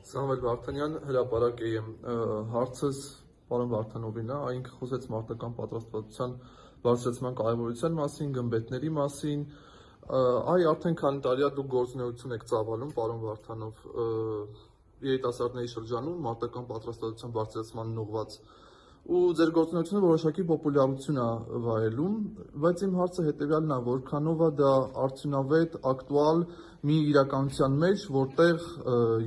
Սամվել Վարդանյան, հրապարակ եմ հարցս պարոն Վարդանովին է, այն խոսեց մարտական պատրաստվածության բարձրացման կարևորության մասին, գմբեթների մասին, այ արդեն քանի տարի է դուք գործունեություն եք ծավալում, պարոն Վարդանով, երիտասարդների շրջանում մարտական պատրաստվածության բարձրացմանն ուղղված, ու ձեր գործունեությունը որոշակի պոպուլյարություն է վայելում, բայց իմ հարցը հետևյալն է, որքանով է դա արդյունավետ, ակտուալ մի իրականության մեջ, որտեղ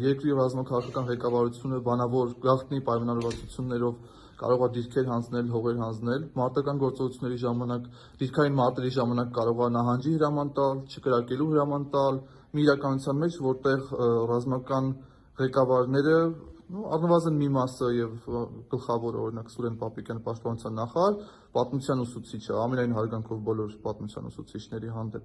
երկրի ռազմաքաղաքական ղեկավարությունը բանավոր գաղտնի պայմանավորվածություններով կարող է դիրքեր հանձնել, հողեր հանձնել, մարտական գործողությունների ժամանակ, դիրքային մարտերի ժամանակ կարող է նահանջի հրաման տալ, չկրակելու հրաման տալ, մի իրականության մեջ, որտեղ ռազմական ղեկավարները առնվազն մի մասը եւ գլխավոր օրինակ Սուրեն Պապիկյանը պաշտպանության նախարար պատմության ուսուցիչ է, ամենայն հարգանքով բոլոր պատմության ուսուցիչների հանդեպ,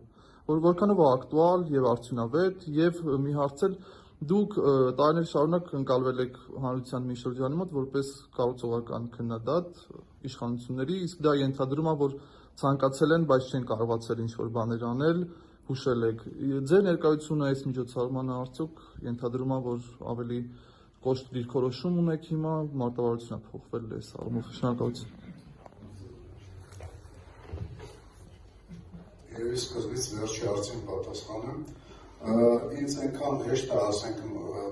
որքանով է ակտուալ եւ արդյունավետ եւ մի հարցել դուք տարիներ շարունակ ընկալվել եք հանրության մի շրջանի մոտ որպես կառուցողական քննադատ իշխանությունների, իսկ դա ենթադրում է, որ ցանկացել են, բայց չեն կարողացել ինչ-որ բաներ անել, հուշել եք։ Ձեր ներկայությունը այս միջոցառմանը արդյոք ենթադրում է, որ ավելի կոշտ դիրքորոշում ունեք հիմա, մարտավարությունը փոխվել է այս առումով, շնորհակալություն։ Երևի սկզբից վերջի հարցին պատասխանեմ։ Ինձ այնքան հեշտ է ասենք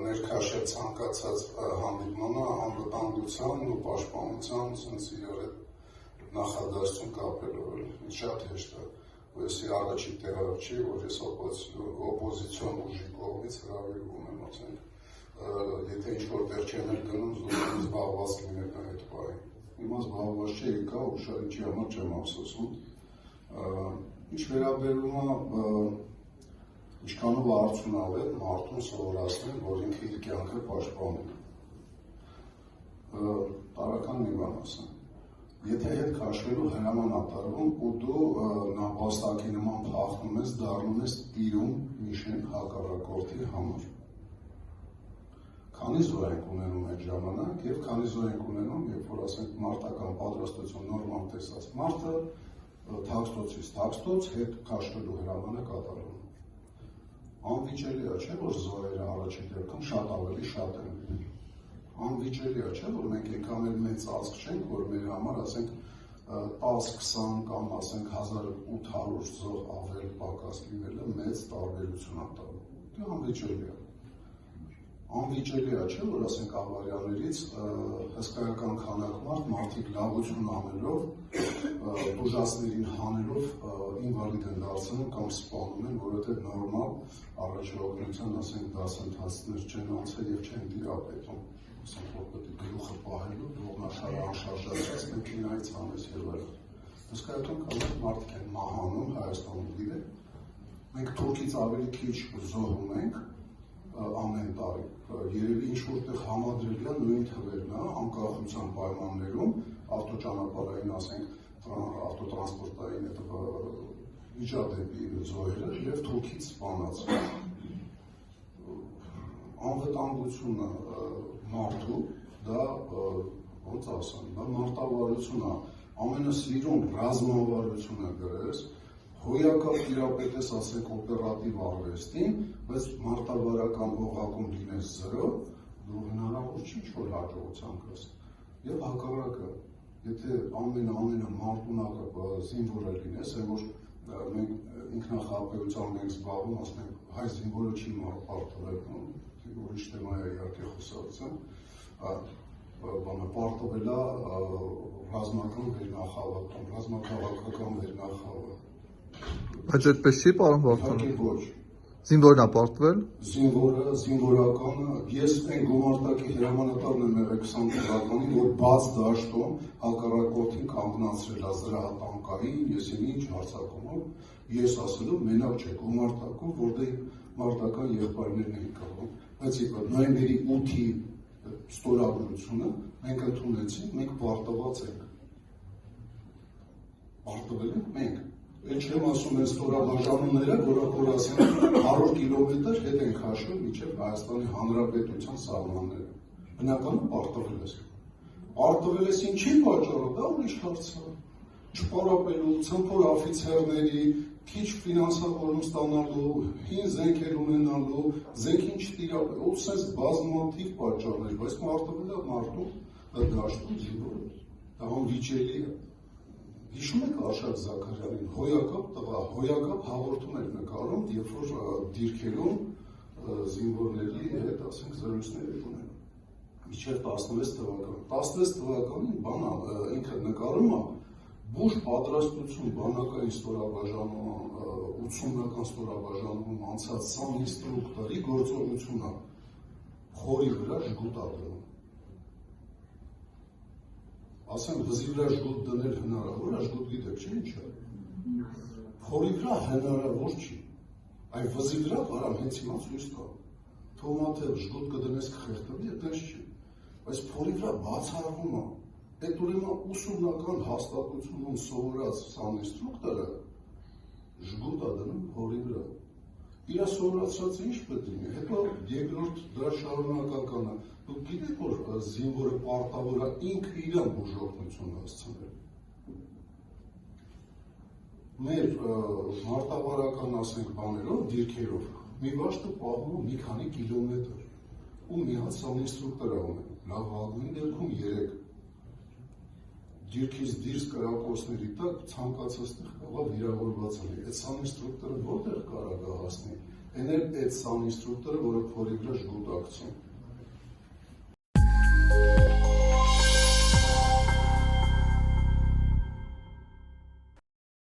ներքաշել ցանկացած հանդիպմանը անվտանգության ու պաշտպանության sense իրար հետ նախադասություն կապելով ինձ շատ հեշտ է, որ ես առաջի տեղը չի, որ ես օպոզիցիոն ուժի կողմից հրավիրվում եմ ասենք եթե ինչ-որ տեղ չեն էլ գնում, զբաղված լինել այդ պահին։ Հիմա զբաղված չի եկա, ու շատ ինչի համար չեմ ափսոսում։ Ինչ վերաբերում է ինչքանով արդյունավետ մարդուն սովորացնել, որ ինքը իր կյանքը պաշտպանում։ Տարական մի բան ասեմ։ Եթե հետ քաշվելու հրաման ատարվում ու դու նապաստակի նման փախնում ես, դառնում ես տիրում միշեն հակառակորդի համար։ Քանի զոհ ենք ունենում այդ ժամանակ եւ քանի զոհ ենք ունենում, երբ որ ասենք մարտական պատրաստություն նորմալ տեսած մարդը թաքստոցից թաքստոց հետ քաշվելու հրամանը կատարում։ Անվիճելի է, չէ՞ որ զոհերը առաջի դեպքում շատ ավելի շատ են լինում։ Անվիճելի է, չէ՞ որ մենք այնքան էլ մեծ ազգ չենք, որ մեր համար ասենք 10-20 կամ ասենք 1800 զոհ ավել պակաս լինելը մեծ տարբերություն է տալու։ Դա անվիճելի է։ Անվիճելի է, չէ՞ որ ասենք ավարիաներից հսկայական քանակ մարդիկ լավություն անելով, դժվարներին հանելով ինվալիդ են դարձնում կամ սպանում են, որովհետև նորմալ առաջողության ասենք դասընթացներ չեն անցել եւ չեն դիապետում, ասենք որ պետք է գլուխը պահելու, դողնաշարը անշարժացած մեքենայից անես եւ այլն։ Հսկայական քանակ մարդիկ են մահանում Հայաստանում գիտեք։ Մենք Թուրքից ավելի քիչ զոհում ենք ամեն տարի, երևի ինչ-որ տեղ համադրել է նույն թվերն է, անկախության պայմաններում, ավտոճանապարհային, ասենք, ավտոտրանսպորտային վիճադեպի զոհերը և Թուրքից սպանած։ Անվտանգությունը մարդու, դա, ոնց ասեմ, դա մարտավարություն է, ամենասիրուն ռազմավարությունը գրես, հոյակապ տիրապետես ասենք օպերատիվ արվեստին, բայց մարտավարական օղակում լինես 0, դու հնարավոր չի ինչ-որ հաջողության կես։ Եվ հակառակը, եթե ամենը մարտունակը զինվորը լինես, այն որ մենք ինքնախապեյությամբ ենք զբաղվում, ասում ենք, հայ զինվորը չի պարտվել, ուրիշ թեմա է իհարկե խոսակցության, պարտվել է ռազմական վերնախավատում, ռազմաքաղաքական վերնախավատ։ Բայց այդպես չի, պարոն Վարդանով։ Ոչ։ Զինվորն է պարտվել։ Զինվորը, զինվորականը, ես այն գումարտակի հրամանատարն եմ եղել 20 թվականին, որ բաց դաշտում հակառակորդին կանգնացրել է զրահատանկային, եսին ինչ հարձակումով, ես ասելու մենակ չէ գումարտակում, որտեղ մարտական եղբայրներն էին կռվում, բայց նոյեմբերի 8-ի ստորագրությունը մենք ընդունեցինք, մենք պարտված ենք։ Պարտվել ենք մենք։ Էլ չեմ ասում են ստորաբաժանումները, որ ասեն 100 կիլոմետր հետ են քաշվել մինչև Հայաստանի Հանրապետության սահմանները։ Բնականում պարտվել ես։ Պարտվել ես ինչի պատճառով, դա ուրիշ հարց է։ Չպարապելու, ցմփոր օֆիցերների, քիչ ֆինանսավորում ստանալու, հին զենքեր ունենալու, զենքին չտիրապետելու, ու սենց բազմաթիվ պատճառներ, բայց մարդու դաշտում զինվորը դա անվիճելի է։ Հիշում եք Արշակ Զաքարյանին, հոյակապ տղա, հոյակապ հաղորդում էր նկարում, երբ որ դիրքերում զինվորների հետ, ասենք, զրույցներ էր ունենում։ Մինչև 16 թվական։ 16 թվականին բանա ինքը նկարում է բուժ պատրաստություն բանակային ստորաբաժանում, 80-ական ստորաբաժանում անցած 20 ինստրուկտորի գործողությունը խորի վրա ժգուտ ադրում։ Ասեմ, վզի վրա ժգուտ դնել հնարավոր է, ժգուտ գիտեք, չէ՞ ինչ է։ Խորի վրա հնարավոր չի։ Այ վզի վրա կարամ հենց հիմա ցույց տա։ Թոմաթը ժգուտ կդնես կխեղդվի, այդպես չի։ Բայց փորի վրա բացառվում է։ Այդ ուրեմն ուսումնական հաստատությունում սովորած սան ինստրուկտորը ժգուտ է դնում փորի վրա։ Իր սովորացրածը ինչ պետք է լինի։ Հետո երկրորդ դրա շարունակականը։ Դուք գիտեք, որ զինվորը պարտավոր է ինքը իրան բուժօգնություն հասցնել։ Մեր մարտավարական, ասենք, բաներով, դիրքերով մի վաշտը պահում է մի քանի կիլոմետր ու մի հատ սան ինստրուկտոր է ունել։ Լավագույն դեպքում 3 դիրքից դիրս կրակոցների տակ ցանկացած տեղ կարող վիրավորված լինի։ Այդ սան ինստրուկտորը որտեղ կարող է հասնել։ Այն էլ այդ սան ինստրուկտորը, որը փորի վրա ժգուտ ակցում։